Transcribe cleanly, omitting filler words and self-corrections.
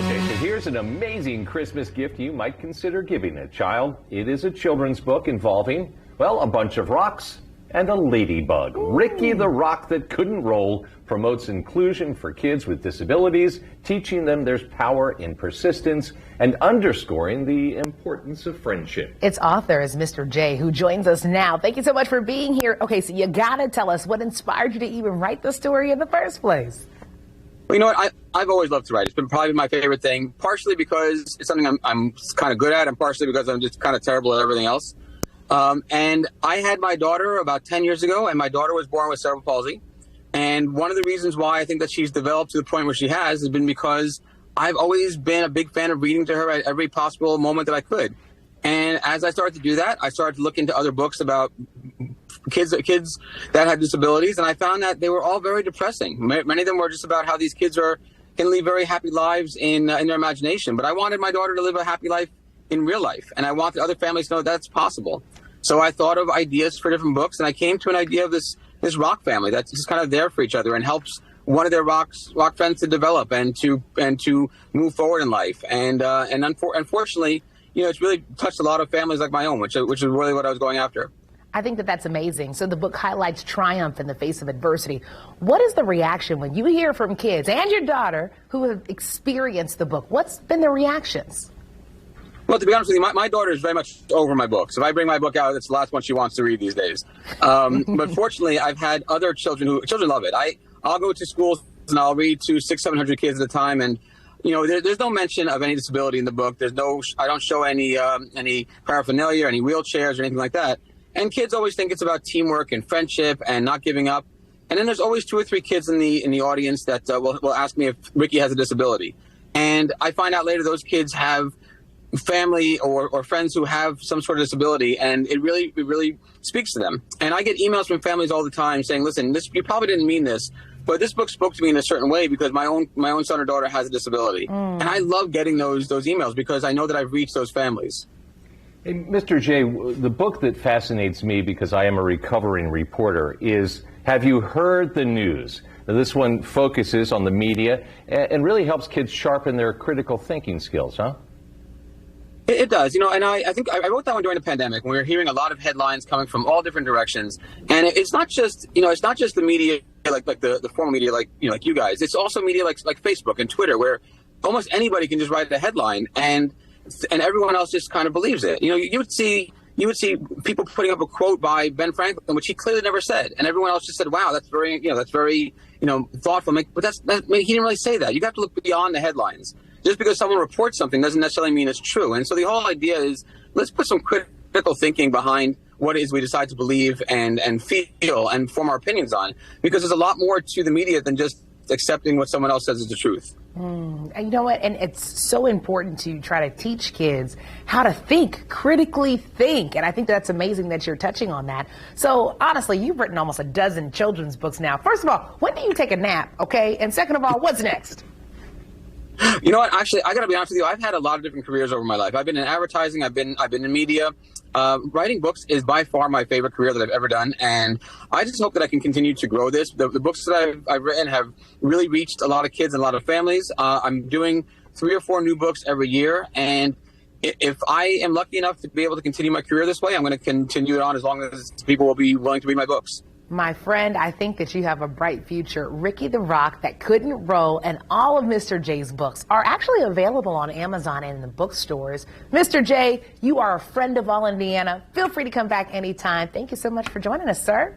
Jason, here's an amazing Christmas gift you might consider giving a child. It is a children's book involving, well, a bunch of rocks and a ladybug. Ooh. Ricky the Rock That Couldn't Roll promotes inclusion for kids with disabilities, teaching them there's power in persistence and underscoring the importance of friendship. Its author is Mr. J, who joins us now. Thank you so much for being here. Okay, so you gotta tell us what inspired you to even write the story in the first place. Well, you know what? I've always loved to write. It's been probably my favorite thing, partially because it's something I'm kind of good at, and partially because I'm just kind of terrible at everything else. And I had my daughter about 10 years ago, and my daughter was born with cerebral palsy. And one of the reasons why I think that she's developed to the point where she has been because I've always been a big fan of reading to her at every possible moment that I could. And as I started to do that, I started to look into other books about kids that had disabilities, and I found that they were all very depressing. Many of them were just about how these kids can live very happy lives in their imagination. But I wanted my daughter to live a happy life in real life, and I wanted other families to know that's possible. So I thought of ideas for different books, and I came to an idea of this rock family that's just kind of there for each other and helps one of their rock friends to develop and to move forward in life. And unfortunately, you know, it's really touched a lot of families like my own, which is really what I was going after. I think that that's amazing. So the book highlights triumph in the face of adversity. What is the reaction when you hear from kids and your daughter who have experienced the book? What's been their reactions? Well, to be honest with you, my daughter is very much over my books. If I bring my book out, it's the last one she wants to read these days. But fortunately, I've had other children love it. I'll go to schools and I'll read to 600-700 kids at a time, and you know, there's no mention of any disability in the book. I don't show any paraphernalia, any wheelchairs or anything like that. And kids always think it's about teamwork and friendship and not giving up. And then there's always 2 or 3 kids in the audience that will ask me if Ricky has a disability. And I find out later those kids have family or friends who have some sort of disability, and it really speaks to them. And I get emails from families all the time saying, listen, you probably didn't mean this, but this book spoke to me in a certain way because my own son or daughter has a disability. And I love getting those emails because I know that I've reached those families. Hey, Mr. J, the book that fascinates me because I am a recovering reporter is Have You Heard the News? Now, this one focuses on the media and really helps kids sharpen their critical thinking skills, huh? It does, you know, and I think I wrote that one during the pandemic when we were hearing a lot of headlines coming from all different directions. And it's not just, you know, it's not just the media like the formal media like you guys. It's also media like Facebook and Twitter, where almost anybody can just write a headline and everyone else just kind of believes it. You know, you would see people putting up a quote by Ben Franklin, which he clearly never said, and everyone else just said, "Wow, that's very thoughtful." But he didn't really say that. You have to look beyond the headlines. Just because someone reports something doesn't necessarily mean it's true. And so the whole idea is let's put some critical thinking behind what it is we decide to believe and feel and form our opinions on, because there's a lot more to the media than just accepting what someone else says is the truth. And you know what? And it's so important to try to teach kids how to think, critically think. And I think that's amazing that you're touching on that. So honestly, you've written almost a dozen children's books now. First of all, when do you take a nap? Okay. And second of all, what's next? You know what? Actually, I got to be honest with you. I've had a lot of different careers over my life. I've been in advertising. I've been in media. Writing books is by far my favorite career that I've ever done, and I just hope that I can continue to grow this. The books that I've written have really reached a lot of kids and a lot of families. I'm doing 3 or 4 new books every year, and if I am lucky enough to be able to continue my career this way, I'm going to continue it on as long as people will be willing to read my books. My friend, I think that you have a bright future. Ricky the Rock That Couldn't Roll and all of Mr. J's books are actually available on Amazon and in the bookstores. Mr. J, you are a friend of all Indiana. Feel free to come back anytime. Thank you so much for joining us, sir.